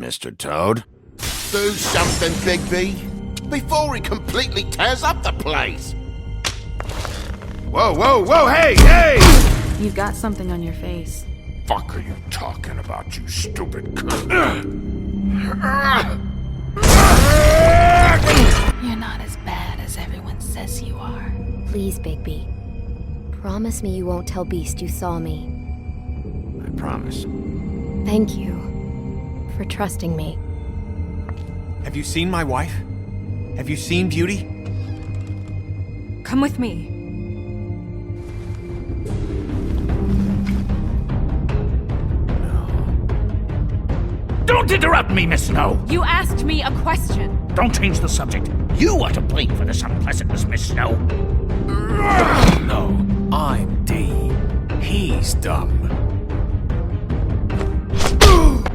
Mr. Toad. Do something, Bigby, before he completely tears up the place. Whoa, whoa, whoa, hey, hey! You've got something on your face. Fuck are you talking about, you stupid cunt? You're not as bad as everyone says you are. Please, Bigby. Promise me you won't tell Beast you saw me. I promise. Thank you for trusting me. Have you seen my wife? Have you seen Beauty? Come with me. Don't interrupt me, Miss Snow! You asked me a question. Don't change the subject. You are to blame for this unpleasantness, Miss Snow. No, I'm DEE. He's dumb.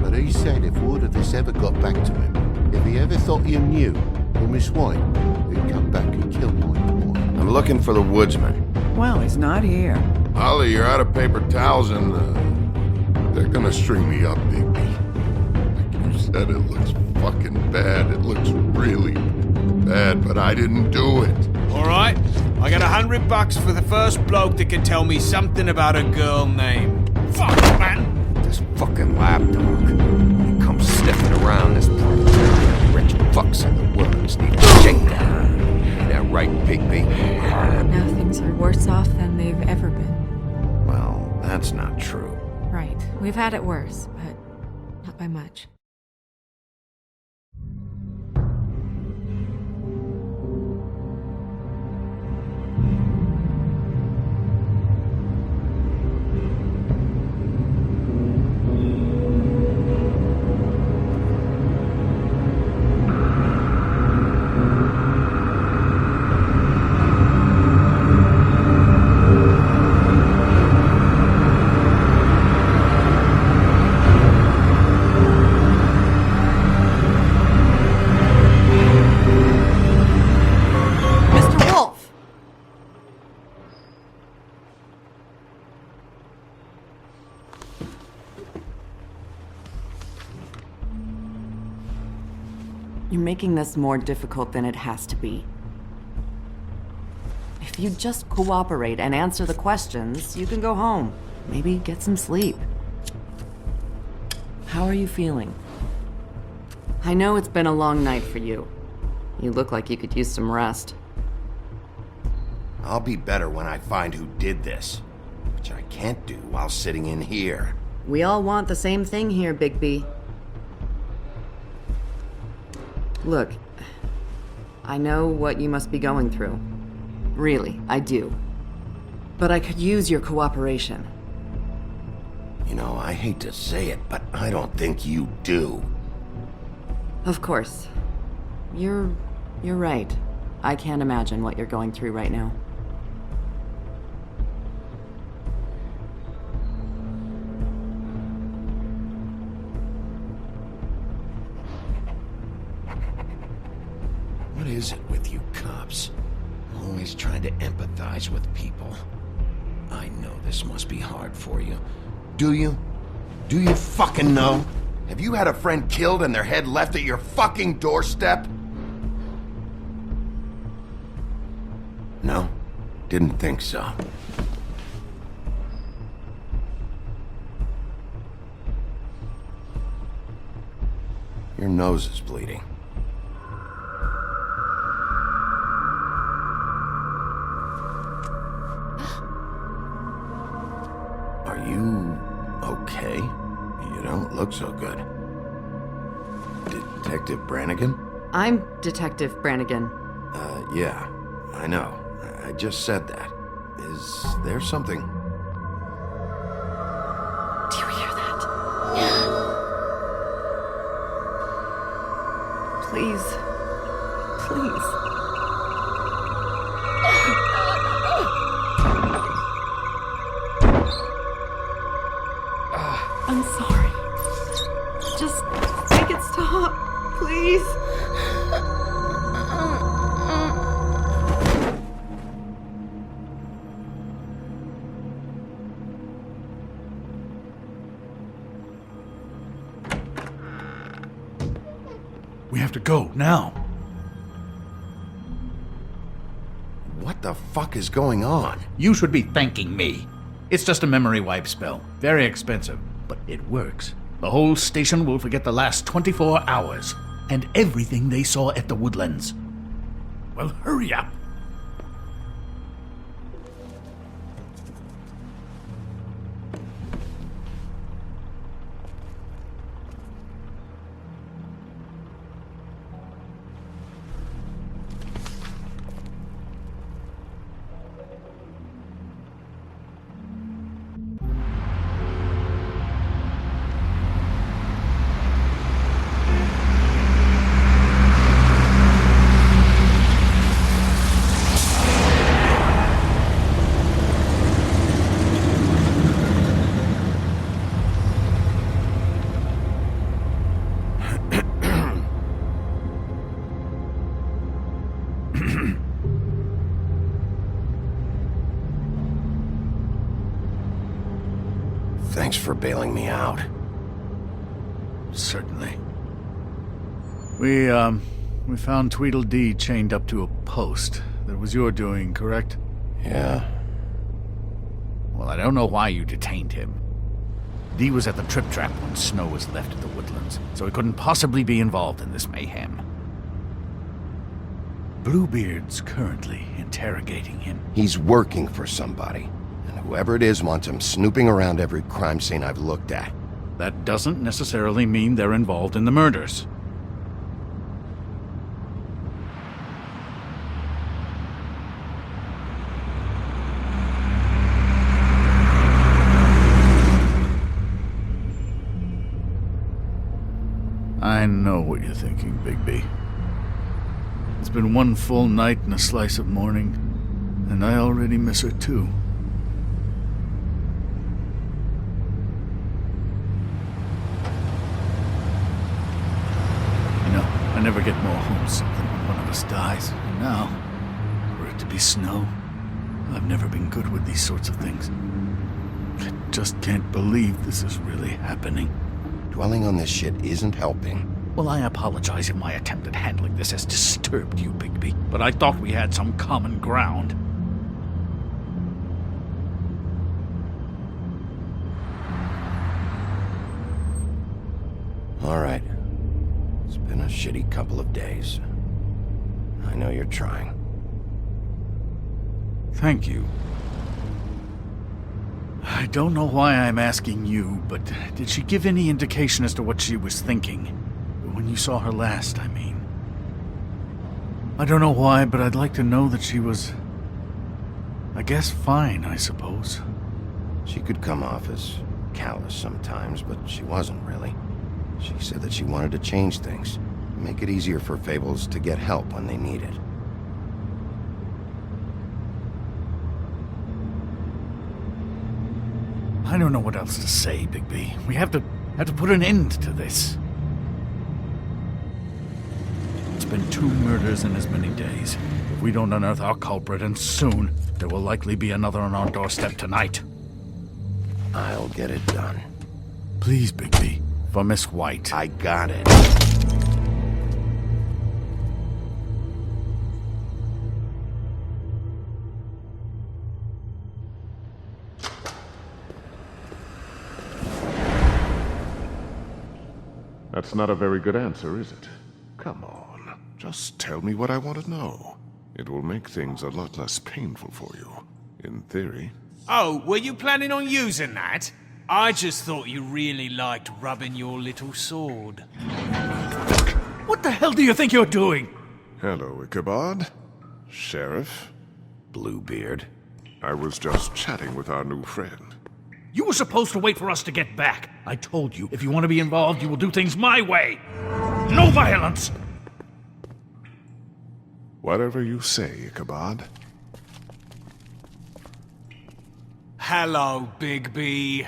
But he said if word of this ever got back to him, if he ever thought you knew, or Miss White, he'd come back and kill my boy. I'm looking for the woodsman. Well, he's not here. Ollie, you're out of paper towels and, they're gonna string me up, Bigby. Like you said, it looks fucking bad. It looks really bad, but I didn't do it. Alright, I got $100 for the first bloke that can tell me something about a girl name. Fuck, man! This fucking lapdog. He comes sniffing around this proletariat. Rich fucks in the works need a shakedown. Ain't that right, Bigby? Now things are worse off than they've ever been. Well, that's not true. Right. We've had it worse, but not by much. Mr. Wolf! You're making this more difficult than it has to be. If you just cooperate and answer the questions, you can go home. Maybe get some sleep. How are you feeling? I know it's been a long night for you. You look like you could use some rest. I'll be better when I find who did this, which I can't do while sitting in here. We all want the same thing here, Bigby. Look, I know what you must be going through. Really, I do. But I could use your cooperation. You know, I hate to say it, but I don't think you do. Of course. You're right. I can't imagine what you're going through right now. What is it with you cops? Always trying to empathize with people. I know this must be hard for you. Do you? Do you fucking know? Have you had a friend killed and their head left at your fucking doorstep? No? Didn't think so. Your nose is bleeding. Are you okay? You don't look so good. Detective Brannigan? I'm Detective Brannigan. Yeah, I know. I just said that. Is there something? Do you hear that? Please. Please. I'm sorry. Just make it stop, please. have to go, now. What the fuck is going on? You should be thanking me. It's just a memory wipe spell. Very expensive, but it works. The whole station will forget the last 24 hours, and everything they saw at the Woodlands. Well, hurry up. Thanks for bailing me out. Certainly. We found Tweedledee chained up to a post. That was your doing, correct? Yeah. Well, I don't know why you detained him. Dee was at the Trip Trap when Snow was left at the Woodlands, so he couldn't possibly be involved in this mayhem. Bluebeard's currently interrogating him. He's working for somebody. And whoever it is wants him snooping around every crime scene I've looked at. That doesn't necessarily mean they're involved in the murders. I know what you're thinking, Bigby. It's been one full night and a slice of morning, and I already miss her too. You know, I never get more homesick than when one of us dies, and now, for it to be Snow, I've never been good with these sorts of things. I just can't believe this is really happening. Dwelling on this shit isn't helping. Well, I apologize if my attempt at handling this has disturbed you, Bigby, but I thought we had some common ground. All right. It's been a shitty couple of days. I know you're trying. Thank you. I don't know why I'm asking you, but did she give any indication as to what she was thinking? When you saw her last, I mean. I don't know why, but I'd like to know that she was, I guess, fine, I suppose. She could come off as callous sometimes, but she wasn't really. She said that she wanted to change things, make it easier for Fables to get help when they need it. I don't know what else to say, Bigby. We have to put an end to this. It's been 2 murders in as many days. If we don't unearth our culprit, and soon, there will likely be another on our doorstep tonight. I'll get it done. Please, Bigby. For Miss White. I got it. That's not a very good answer, is it? Come on, just tell me what I want to know. It will make things a lot less painful for you, in theory. Oh, were you planning on using that? I just thought you really liked rubbing your little sword. What the hell do you think you're doing? Hello, Ichabod. Sheriff. Bluebeard. I was just chatting with our new friend. You were supposed to wait for us to get back. I told you, if you want to be involved, you will do things my way. No violence! Whatever you say, Ichabod. Hello, Bigby.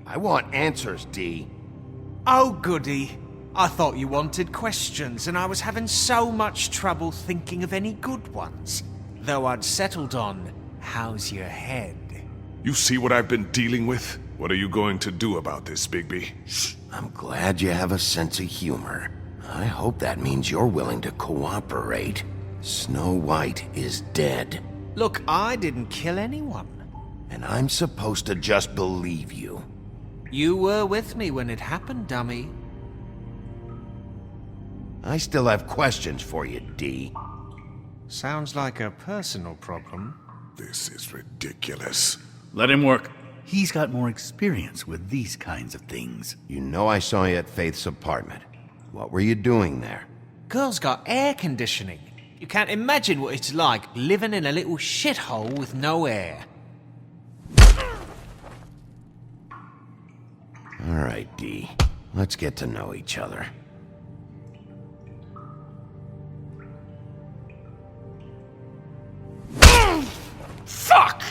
I want answers, Dee. Oh, goody. I thought you wanted questions, and I was having so much trouble thinking of any good ones. Though I'd settled on, how's your head? You see what I've been dealing with? What are you going to do about this, Bigby? I'm glad you have a sense of humor. I hope that means you're willing to cooperate. Snow White is dead. Look, I didn't kill anyone. And I'm supposed to just believe you. You were with me when it happened, dummy. I still have questions for you, Dee. Sounds like a personal problem. This is ridiculous. Let him work. He's got more experience with these kinds of things. You know I saw you at Faith's apartment. What were you doing there? Girl's got air conditioning. You can't imagine what it's like living in a little shithole with no air. All right, Dee. Let's get to know each other. Fuck!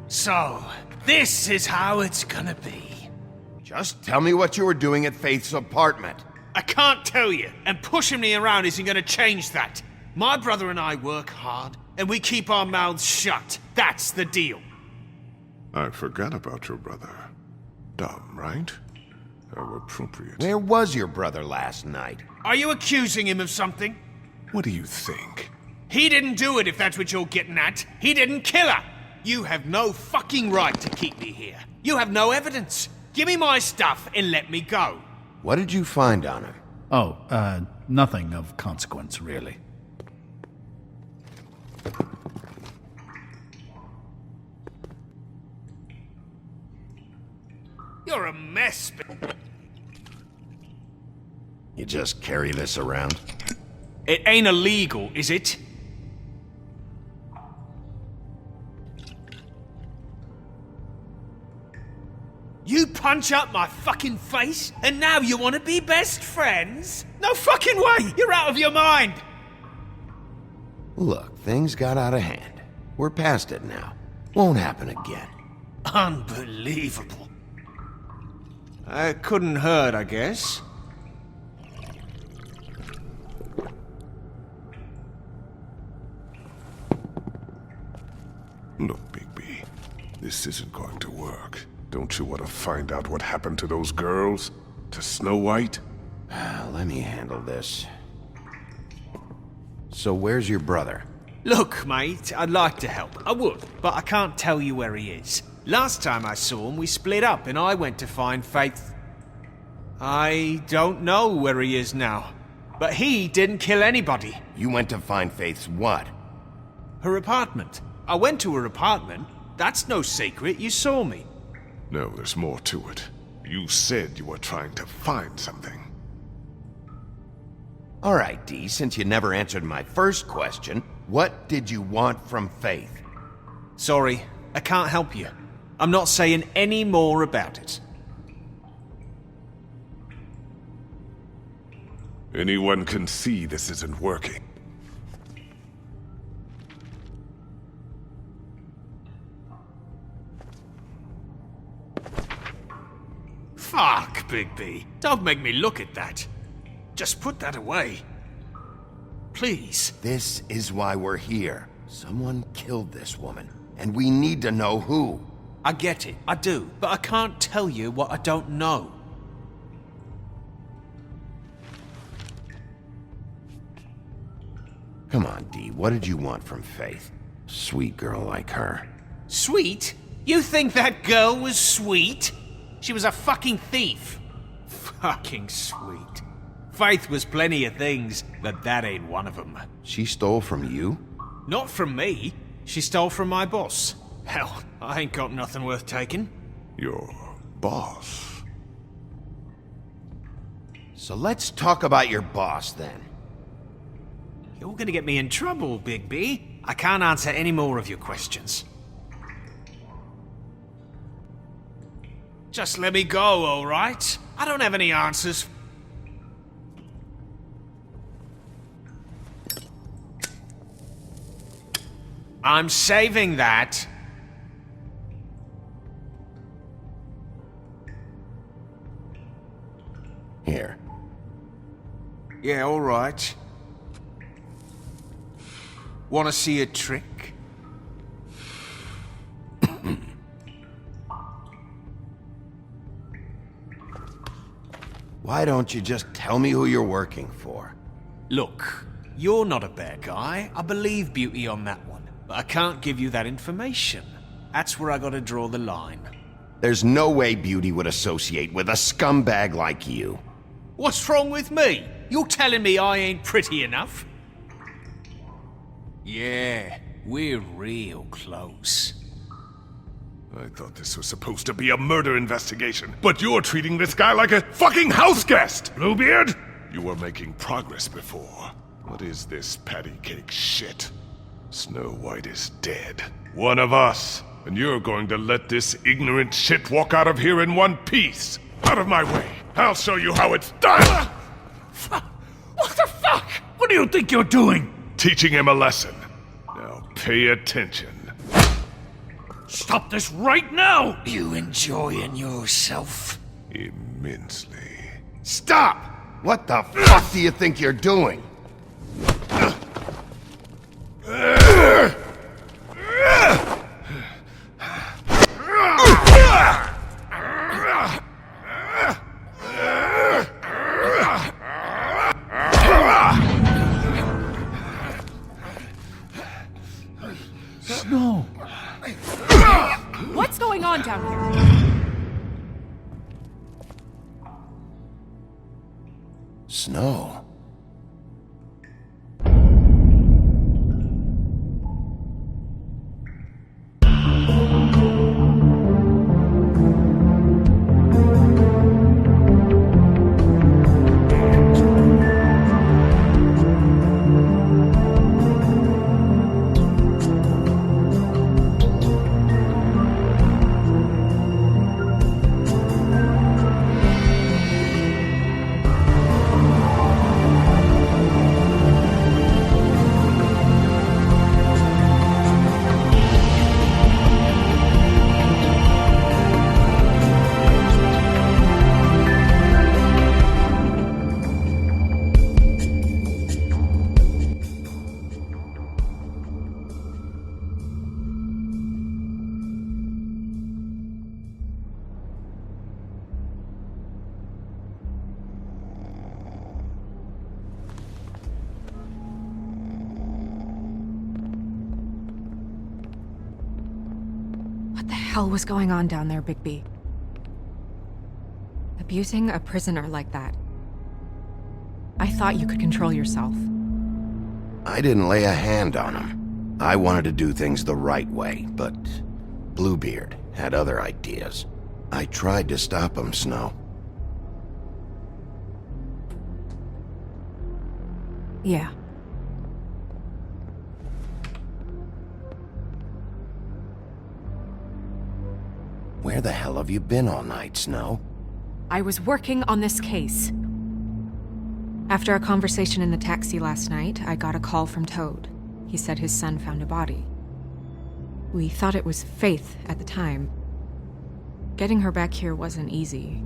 So, this is how it's gonna be. Just tell me what you were doing at Faith's apartment. I can't tell you, and pushing me around isn't gonna change that. My brother and I work hard, and we keep our mouths shut. That's the deal. I forgot about your brother. DUM, right? How appropriate. Where was your brother last night? Are you accusing him of something? What do you think? He didn't do it, if that's what you're getting at. He didn't kill her. You have no fucking right to keep me here. You have no evidence. Give me my stuff and let me go. What did you find on him? Oh, nothing of consequence, really. You're a mess. You just carry this around? It ain't illegal, is it? You punch up my fucking face, and now you want to be best friends? No fucking way! You're out of your mind! Look, things got out of hand. We're past it now. Won't happen again. Unbelievable. It couldn't hurt, I guess. Look, Bigby, this isn't going to work. Don't you want to find out what happened to those girls? To Snow White? Let me handle this. So where's your brother? Look, mate, I'd like to help. I would, but I can't tell you where he is. Last time I saw him, we split up and I went to find Faith. I don't know where he is now, but he didn't kill anybody. You went to find Faith's what? Her apartment. I went to her apartment. That's no secret, you saw me. No, there's more to it. You said you were trying to find something. All right, Dee, since you never answered my first question, what did you want from Faith? Sorry, I can't help you. I'm not saying any more about it. Anyone can see this isn't working. Fuck, Bigby. Don't make me look at that. Just put that away. Please. This is why we're here. Someone killed this woman, and we need to know who. I get it, I do, but I can't tell you what I don't know. Come on, Dee, what did you want from Faith? Sweet girl like her. Sweet? You think that girl was sweet? She was a fucking thief. Fucking sweet. Faith was plenty of things, but that ain't one of them. She stole from you? Not from me. She stole from my boss. Hell, I ain't got nothing worth taking. Your boss? So let's talk about your boss, then. You're gonna get me in trouble, Bigby. I can't answer any more of your questions. Just let me go, all right? I don't have any answers. I'm saving that. Here. Yeah, all right. Want to see a trick? Why don't you just tell me who you're working for? Look, you're not a bad guy. I believe Beauty on that one. But I can't give you that information. That's where I gotta draw the line. There's no way Beauty would associate with a scumbag like you. What's wrong with me? You're telling me I ain't pretty enough? Yeah, we're real close. I thought this was supposed to be a murder investigation, but you're treating this guy like a fucking house guest, Bluebeard! You were making progress before. What is this patty cake shit? Snow White is dead. One of us. And you're going to let this ignorant shit walk out of here in one piece. Out of my way. I'll show you how it's done! What the fuck? What do you think you're doing? Teaching him a lesson. Now pay attention. Stop this right now! You enjoying yourself? Immensely. Stop! What the fuck do you think you're doing? Snow! What's going on down here? Snow. What the hell was going on down there, Bigby? Abusing a prisoner like that. I thought you could control yourself. I didn't lay a hand on him. I wanted to do things the right way, but Bluebeard had other ideas. I tried to stop him, Snow. Yeah. Where the hell have you been all night, Snow? I was working on this case. After a conversation in the taxi last night, I got a call from Toad. He said his son found a body. We thought it was Faith at the time. Getting her back here wasn't easy,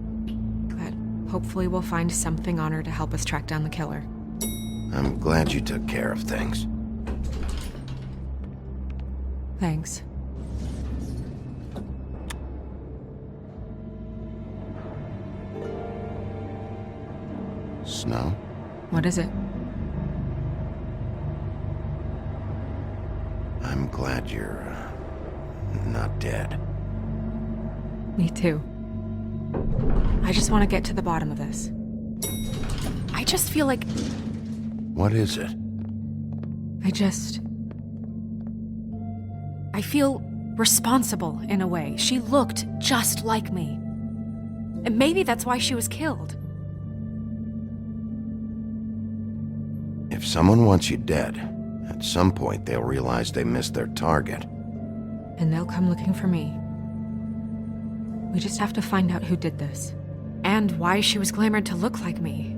but hopefully we'll find something on her to help us track down the killer. I'm glad you took care of things. Thanks. Snow? What is it? I'm glad you're not dead. Me too. I just want to get to the bottom of this. I just feel like... What is it? I feel responsible in a way. She looked just like me. And maybe that's why she was killed. If someone wants you dead, at some point they'll realize they missed their target. And they'll come looking for me. We just have to find out who did this. And why she was glamored to look like me.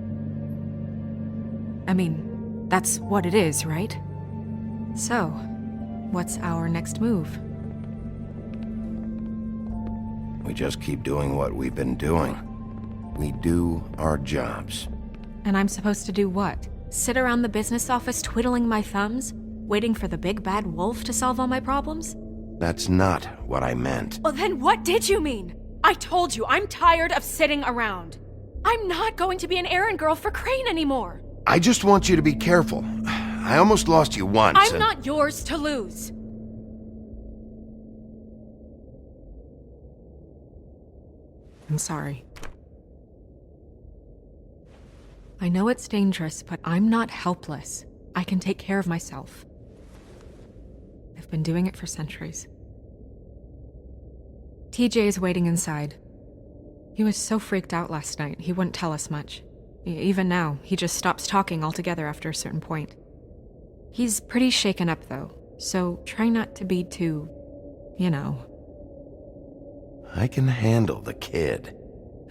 I mean, that's what it is, right? So, what's our next move? We just keep doing what we've been doing. We do our jobs. And I'm supposed to do what? Sit around the business office twiddling my thumbs, waiting for the big bad wolf to solve all my problems? That's not what I meant. Well, then what did you mean? I told you, I'm tired of sitting around. I'm not going to be an errand girl for Crane anymore. I just want you to be careful. I almost lost you once. I'm not yours to lose. I'm sorry. I know it's dangerous, but I'm not helpless. I can take care of myself. I've been doing it for centuries. TJ is waiting inside. He was so freaked out last night, he wouldn't tell us much. Even now, he just stops talking altogether after a certain point. He's pretty shaken up, though, so try not to be too, you know. I can handle the kid.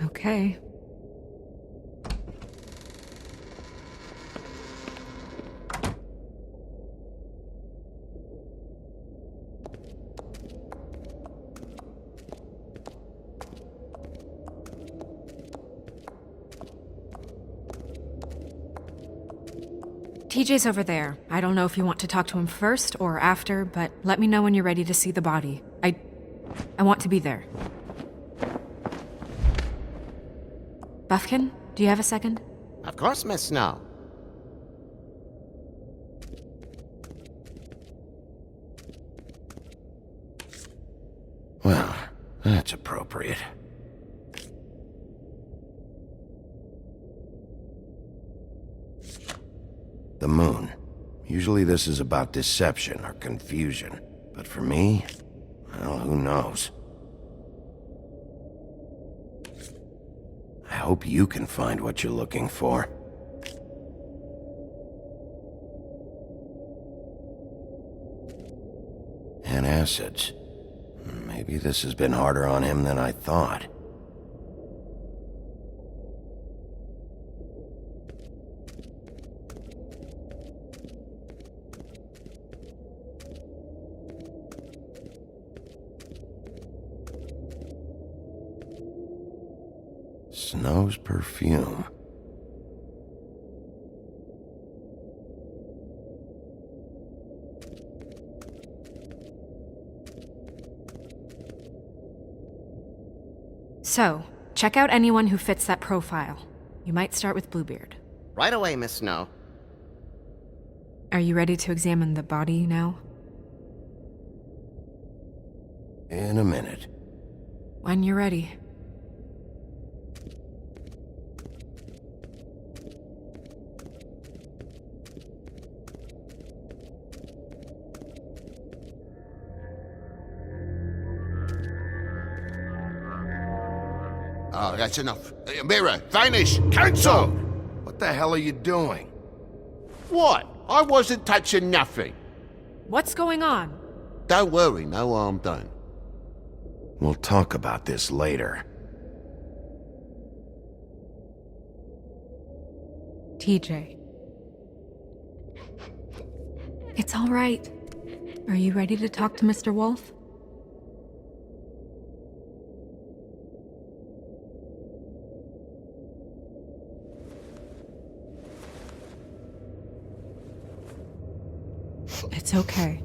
Okay. TJ's over there. I don't know if you want to talk to him first or after, but let me know when you're ready to see the body. I want to be there. Buffkin, do you have a second? Of course, Miss Snow. Well, that's appropriate. The moon. Usually this is about deception or confusion. But for me, well, who knows? I hope you can find what you're looking for. Antacids. Maybe this has been harder on him than I thought. Snow's perfume. So, check out anyone who fits that profile. You might start with Bluebeard. Right away, Miss Snow. Are you ready to examine the body now? In a minute. When you're ready. Oh, that's enough. Mirror, vanish, cancel! What the hell are you doing? What? I wasn't touching nothing. What's going on? Don't worry, no harm done. We'll talk about this later. TJ. It's all right. Are you ready to talk to Mr. Wolf? It's okay.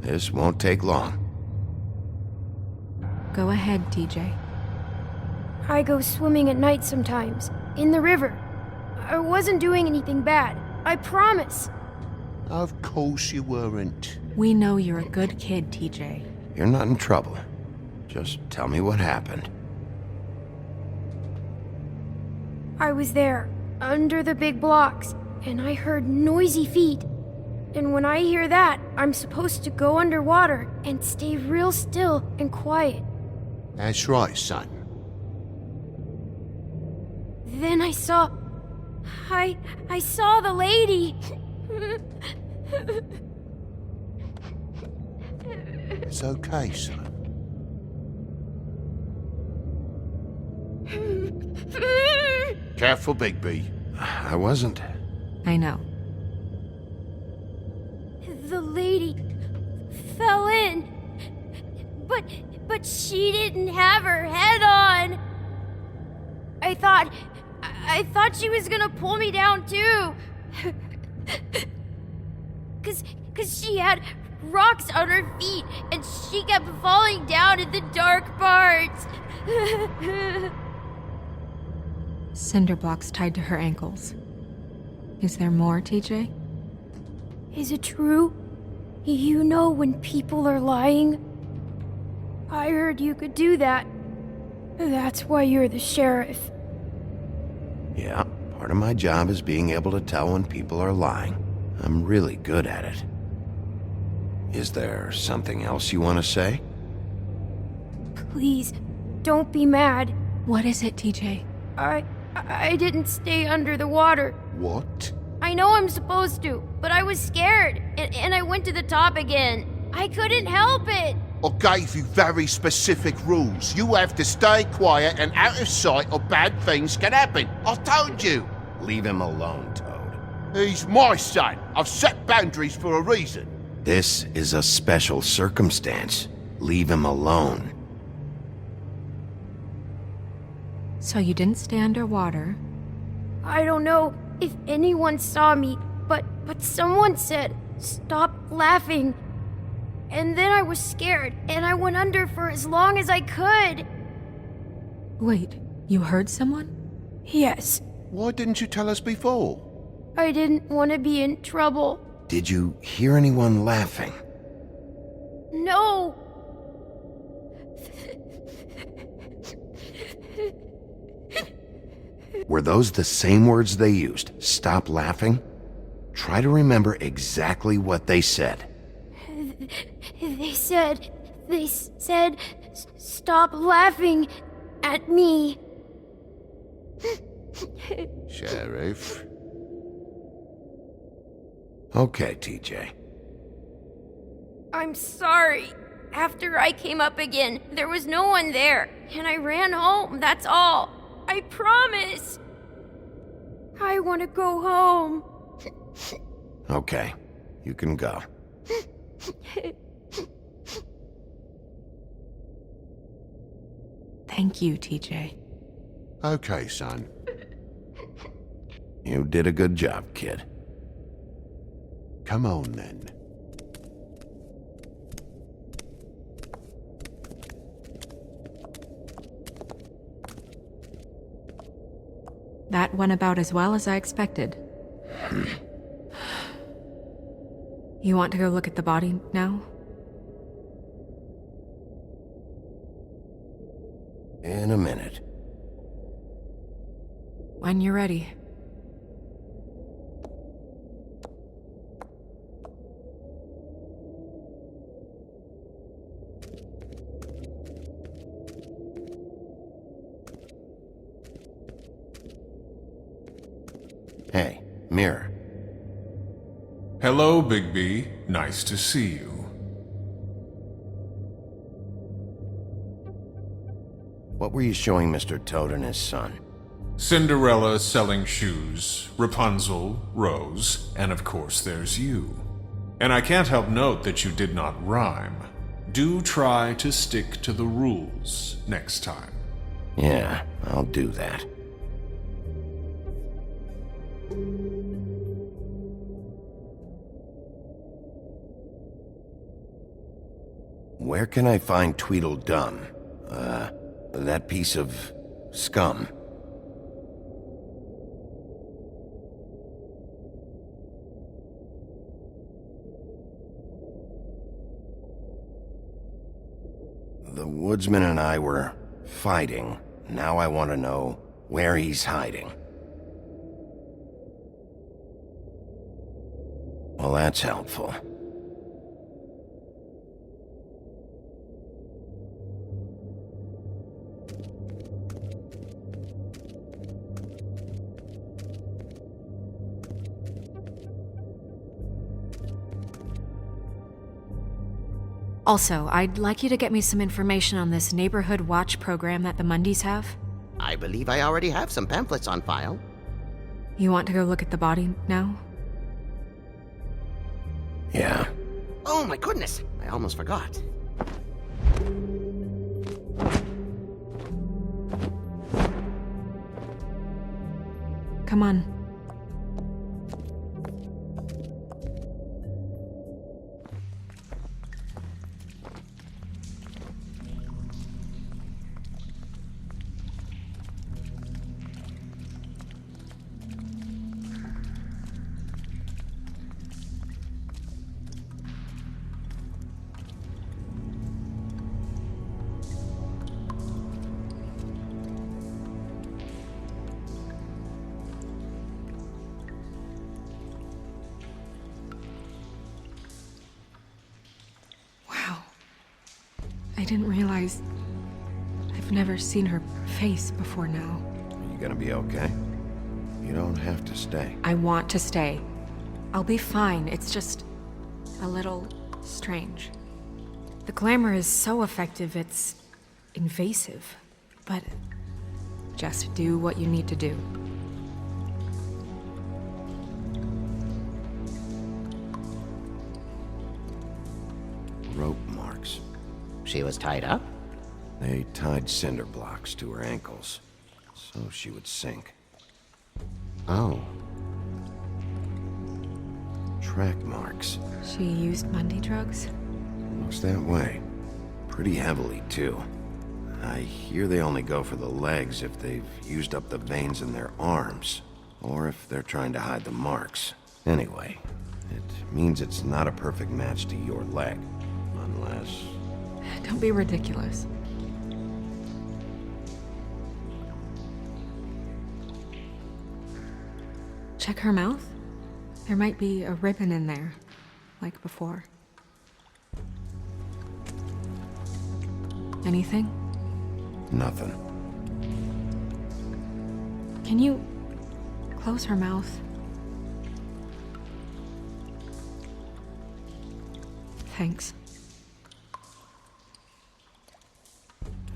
This won't take long. Go ahead, TJ. I go swimming at night sometimes, in the river. I wasn't doing anything bad, I promise. Of course you weren't. We know you're a good kid, TJ. You're not in trouble. Just tell me what happened. I was there, under the big blocks, and I heard noisy feet. And when I hear that, I'm supposed to go underwater and stay real still and quiet. That's right, son. Then I saw the lady. It's okay, son. Careful, Bigby. I wasn't. I know. The lady fell in. But she didn't have her head on. I thought she was gonna pull me down too. 'Cause she had rocks on her feet, and she kept falling down in the dark parts. Cinder blocks tied to her ankles. Is there more, TJ? Is it true? You know when people are lying? I heard you could do that. That's why you're the sheriff. Yeah, part of my job is being able to tell when people are lying. I'm really good at it. Is there something else you want to say? Please, don't be mad. What is it, TJ? I didn't stay under the water. What? I know I'm supposed to, but I was scared, and I went to the top again. I couldn't help it. I gave you very specific rules. You have to stay quiet and out of sight or bad things can happen. I told you. Leave him alone, Toad. He's my son. I've set boundaries for a reason. This is a special circumstance. Leave him alone. So you didn't stay underwater. I don't know if anyone saw me, but someone said, "Stop laughing." And then I was scared, and I went under for as long as I could. Wait, you heard someone? Yes. Why didn't you tell us before? I didn't want to be in trouble. Did you hear anyone laughing? No. Were those the same words they used? Stop laughing? Try to remember exactly what they said. They said, "Stop laughing at me." Sheriff. Okay, TJ. I'm sorry. After I came up again, there was no one there, and I ran home, that's all. I promise. I want to go home. Okay, you can go. Thank you, TJ. Okay, son. You did a good job, kid. Come on, then. That went about as well as I expected. You want to go look at the body now? In a minute. When you're ready. Hey, Mirror. Hello, Bigby. Nice to see you. What were you showing Mr. Toad and his son? Cinderella selling shoes, Rapunzel, Rose, and of course there's you. And I can't help note that you did not rhyme. Do try to stick to the rules next time. Yeah, I'll do that. Where can I find Tweedledum? That piece of scum. The woodsman and I were fighting. Now I want to know where he's hiding. Well, that's helpful. Also, I'd like you to get me some information on this neighborhood watch program that the Mundys have. I believe I already have some pamphlets on file. You want to go look at the body now? Yeah. Oh my goodness, I almost forgot. Come on. I didn't realize... I've never seen her face before now. Are you gonna be okay? You don't have to stay. I want to stay. I'll be fine. It's just... a little strange. The glamour is so effective, it's... invasive. But... just do what you need to do. Rope marks. She was tied up? They tied cinder blocks to her ankles, so she would sink. Oh. Track marks. She used Monday drugs? Looks that way. Pretty heavily, too. I hear they only go for the legs if they've used up the veins in their arms, or if they're trying to hide the marks. Anyway, it means it's not a perfect match to your leg, unless... Don't be ridiculous. Check her mouth? There might be a ribbon in there, like before. Anything? Nothing. Can you close her mouth? Thanks.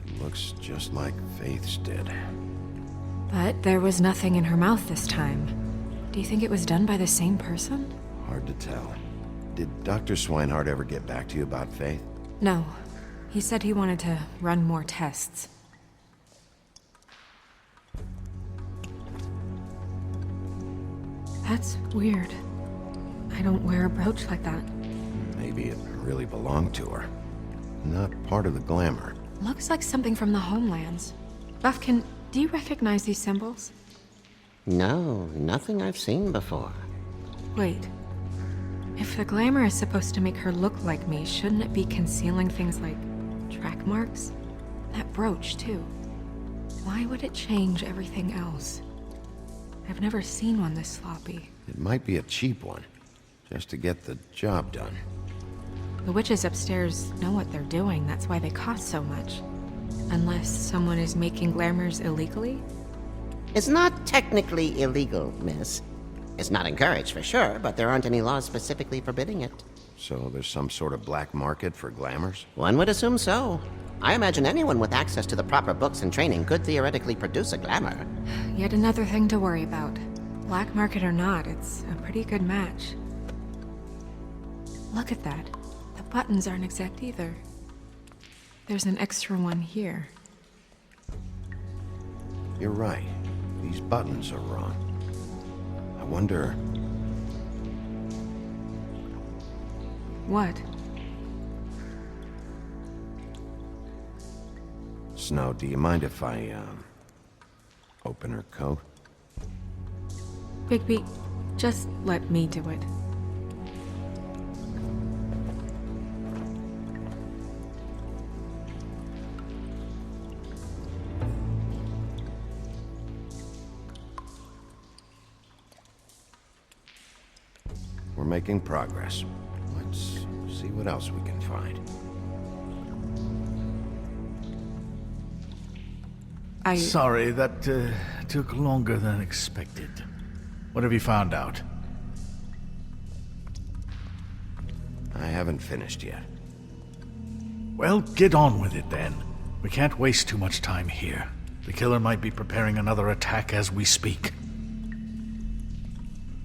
It looks just like Faith's did. But there was nothing in her mouth this time. Do you think it was done by the same person? Hard to tell. Did Dr. Swinehart ever get back to you about Faith? No. He said he wanted to run more tests. That's weird. I don't wear a brooch like that. Maybe it really belonged to her. Not part of the glamour. Looks like something from the homelands. Buffkin, do you recognize these symbols? No, nothing I've seen before. Wait. If the glamour is supposed to make her look like me, shouldn't it be concealing things like track marks? That brooch, too. Why would it change everything else? I've never seen one this sloppy. It might be a cheap one, just to get the job done. The witches upstairs know what they're doing, that's why they cost so much. Unless someone is making glamours illegally? It's not technically illegal, miss. It's not encouraged for sure, but there aren't any laws specifically forbidding it. So there's some sort of black market for glamours? One would assume so. I imagine anyone with access to the proper books and training could theoretically produce a glamour. Yet another thing to worry about. Black market or not, it's a pretty good match. Look at that. The buttons aren't exact either. There's an extra one here. You're right. These buttons are wrong. I wonder... What? Snow, do you mind if I, open her coat? Bigby, just let me do it. We're making progress. Let's see what else we can find. Sorry, that took longer than expected. What have you found out? I haven't finished yet. Well, get on with it then. We can't waste too much time here. The killer might be preparing another attack as we speak.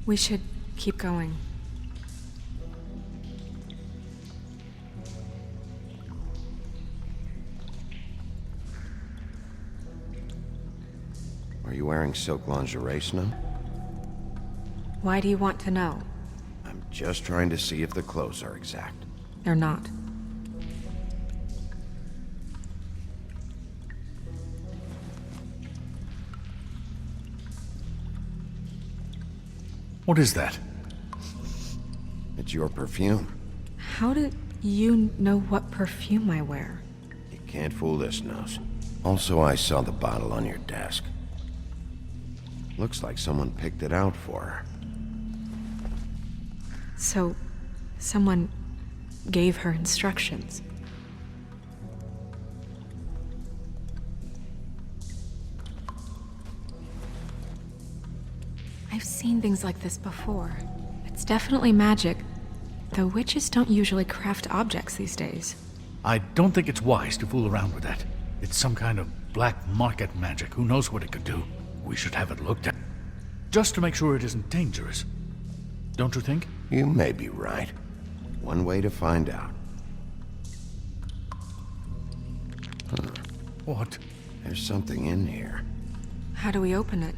We should keep going. Are you wearing silk lingerie, Snow? Why do you want to know? I'm just trying to see if the clothes are exact. They're not. What is that? It's your perfume. How did you know what perfume I wear? You can't fool this nose. Also, I saw the bottle on your desk. Looks like someone picked it out for her. So, someone gave her instructions. I've seen things like this before. It's definitely magic, though witches don't usually craft objects these days. I don't think it's wise to fool around with that. It's some kind of black market magic. Who knows what it could do? We should have it looked at. Just to make sure it isn't dangerous. Don't you think? You may be right. One way to find out. Huh. What? There's something in here. How do we open it?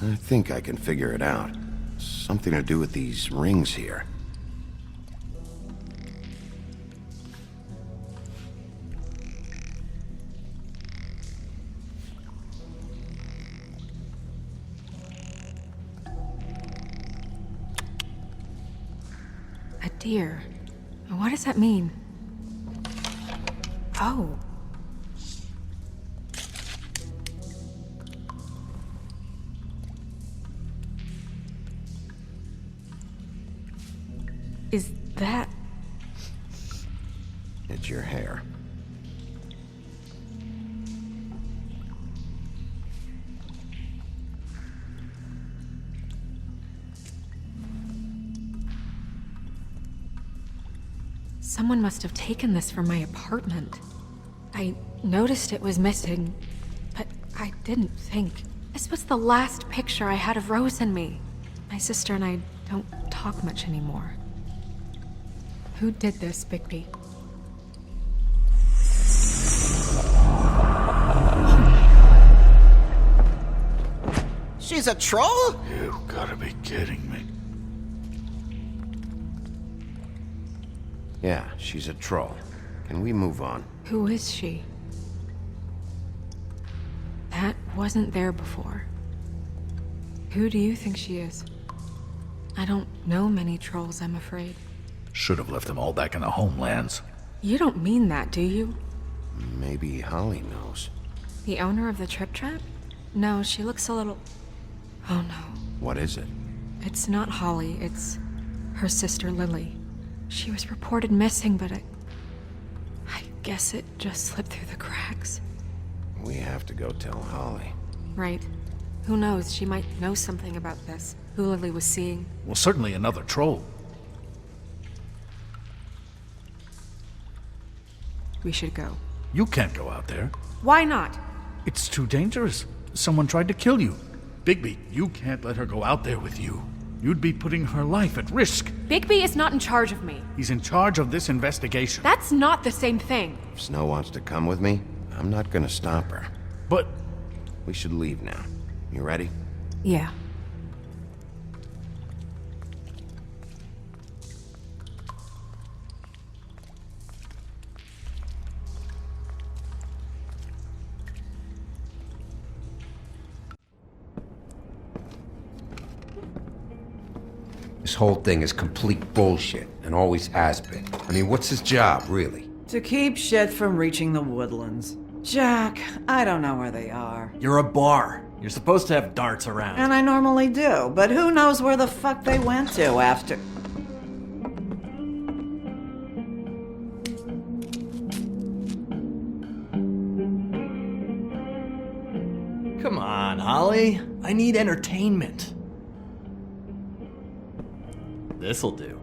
I think I can figure it out. Something to do with these rings here. A deer. What does that mean? Oh. Is that... It's your hair. Someone must have taken this from my apartment. I noticed it was missing, but I didn't think. This was the last picture I had of Rose and me. My sister and I don't talk much anymore. Who did this, Bigby? She's a troll? You gotta be kidding me. Yeah, she's a troll. Can we move on? Who is she? That wasn't there before. Who do you think she is? I don't know many trolls, I'm afraid. Should have left them all back in the homelands. You don't mean that, do you? Maybe Holly knows. The owner of the Trip Trap? No, she looks a little... Oh no. What is it? It's not Holly, it's her sister Lily. She was reported missing, but I guess it just slipped through the cracks. We have to go tell Holly. Right. Who knows, she might know something about this. Who Lily was seeing. Well, certainly another troll. We should go. You can't go out there. Why not? It's too dangerous. Someone tried to kill you. Bigby, you can't let her go out there with you. You'd be putting her life at risk. Bigby is not in charge of me. He's in charge of this investigation. That's not the same thing. If Snow wants to come with me, I'm not gonna stop her. But... We should leave now. You ready? Yeah. This whole thing is complete bullshit, and always has been. I mean, what's his job, really? To keep shit from reaching the woodlands. Jack, I don't know where they are. You're a bar. You're supposed to have darts around. And I normally do, but who knows where the fuck they went to after... Come on, Holly. I need entertainment. This'll do.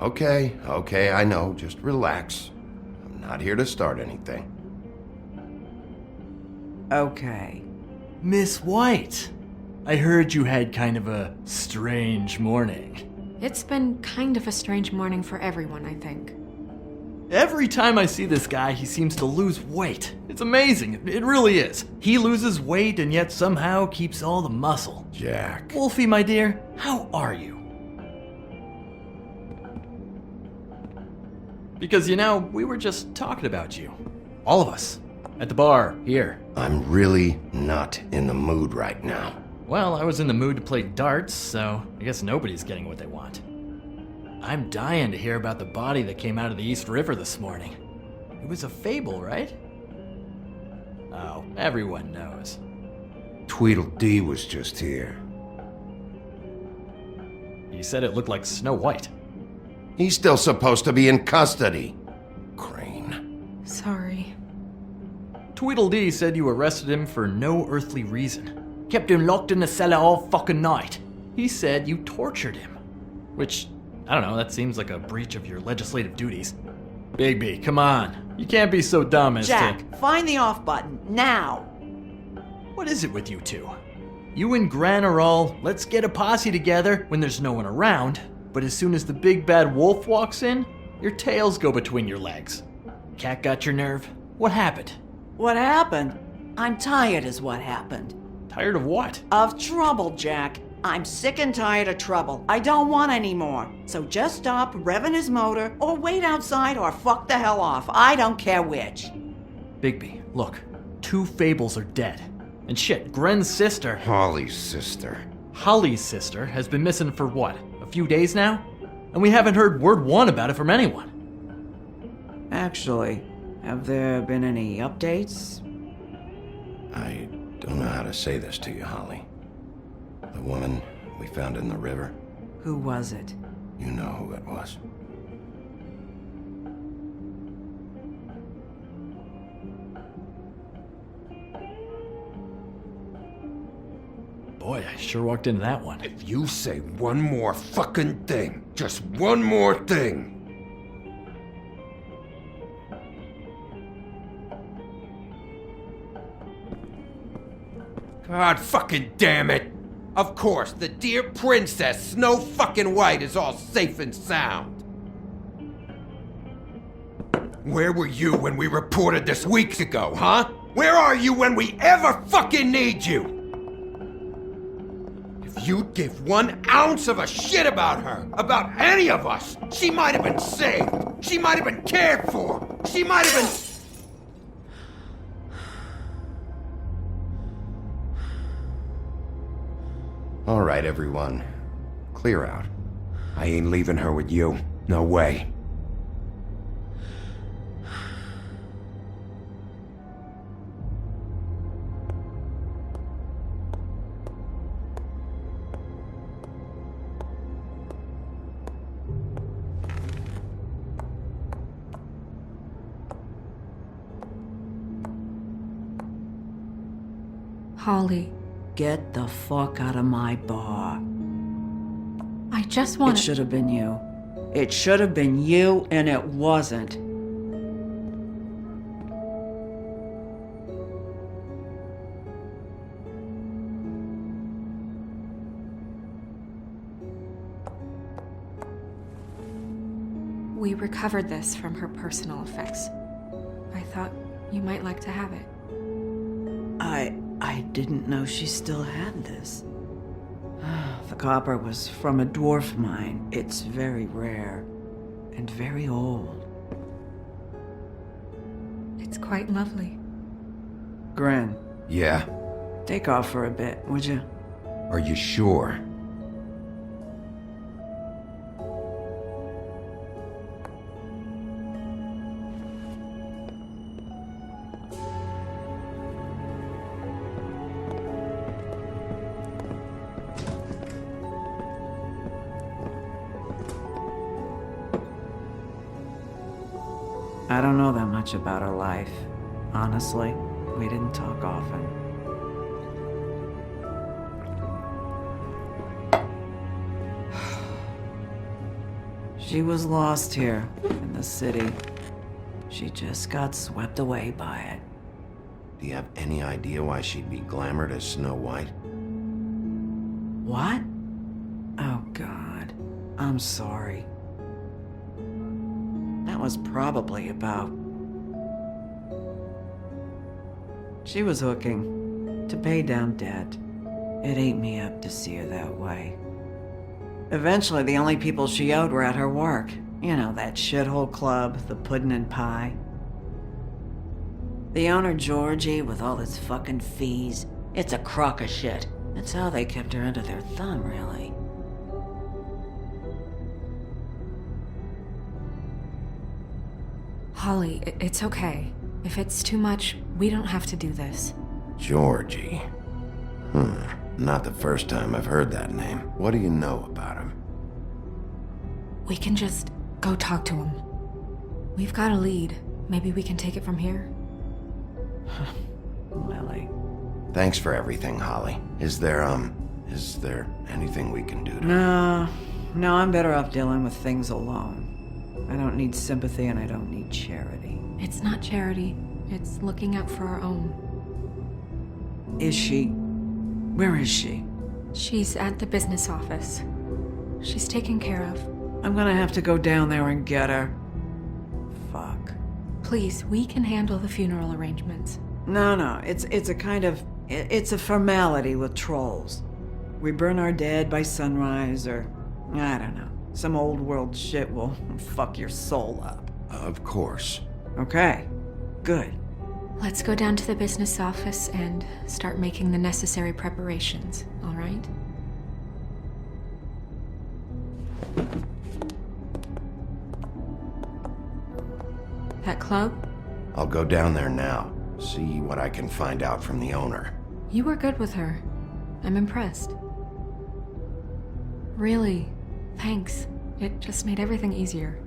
Okay, I know. Just relax. I'm not here to start anything. Okay. Miss White, I heard you had kind of a strange morning. It's been kind of a strange morning for everyone, I think. Every time I see this guy, he seems to lose weight. It's amazing. It really is. He loses weight and yet somehow keeps all the muscle. Jack. Wolfie, my dear, how are you? Because, you know, we were just talking about you. All of us. At the bar, here. I'm really not in the mood right now. Well, I was in the mood to play darts, so I guess nobody's getting what they want. I'm dying to hear about the body that came out of the East River this morning. It was a fable, right? Oh, everyone knows. Tweedledee was just here. He said it looked like Snow White. He's still supposed to be in custody. Crane. Sorry. Tweedledee said you arrested him for no earthly reason. Kept him locked in the cellar all fucking night. He said you tortured him. Which, I don't know, that seems like a breach of your legislative duties. Bigby, come on. You can't be so dumb as Jack, find the off button, now! What is it with you two? You and Gran are all, let's get a posse together when there's no one around, but as soon as the big bad wolf walks in, your tails go between your legs. Cat got your nerve? What happened? What happened? I'm tired is what happened. Tired of what? Of trouble, Jack. I'm sick and tired of trouble. I don't want any more. So just stop revving his motor, or wait outside, or fuck the hell off. I don't care which. Bigby, look. 2 Fables are dead. And shit, Gren's sister... Holly's sister. Holly's sister has been missing for what? A few days now? And we haven't heard word one about it from anyone. Actually, have there been any updates? I don't know how to say this to you, Holly. The woman we found in the river. Who was it? You know who it was. Boy, I sure walked into that one. If you say one more fucking thing, just one more thing. God fucking damn it! Of course, the dear princess, Snow fucking White, is all safe and sound. Where were you when we reported this weeks ago, huh? Where are you when we ever fucking need you? If you'd give 1 ounce of a shit about her, about any of us, she might have been saved. She might have been cared for. She might have been... All right, everyone. Clear out. I ain't leaving her with you. No way. Holly. Get the fuck out of my bar. I just want It should have been you. It should have been you, and it wasn't. We recovered this from her personal effects. I thought you might like to have it. I didn't know she still had this. The copper was from a dwarf mine. It's very rare and very old. It's quite lovely. Gren, Yeah? take off for a bit, would you? Are you sure? I don't know that much about her life. Honestly, we didn't talk often. She was lost here in the city. She just got swept away by it. Do you have any idea why she'd be glamored as Snow White? What? Oh, God. I'm sorry. That was probably about... She was hooking to pay down debt. It ate me up to see her that way. Eventually, the only people she owed were at her work. You know, that shithole club, the Puddin' and Pie. The owner, Georgie, with all his fucking fees, it's a crock of shit. That's how they kept her under their thumb, really. Holly, it's okay. If it's too much, we don't have to do this. Georgie. Not the first time I've heard that name. What do you know about him? We can just go talk to him. We've got a lead. Maybe we can take it from here? Lily. Thanks for everything, Holly. Is there anything we can do to... No, I'm better off dealing with things alone. I don't need sympathy and I don't need charity. It's not charity. It's looking out for our own. Is she? Where is she? She's at the business office. She's taken care of. I'm gonna have to go down there and get her. Fuck. Please, we can handle the funeral arrangements. No, it's a kind of... It's a formality with trolls. We burn our dead by sunrise, or... I don't know. Some old world shit will fuck your soul up. Of course. Okay. Good. Let's go down to the business office and start making the necessary preparations, all right? That club? I'll go down there now. See what I can find out from the owner. You were good with her. I'm impressed. Really, thanks. It just made everything easier.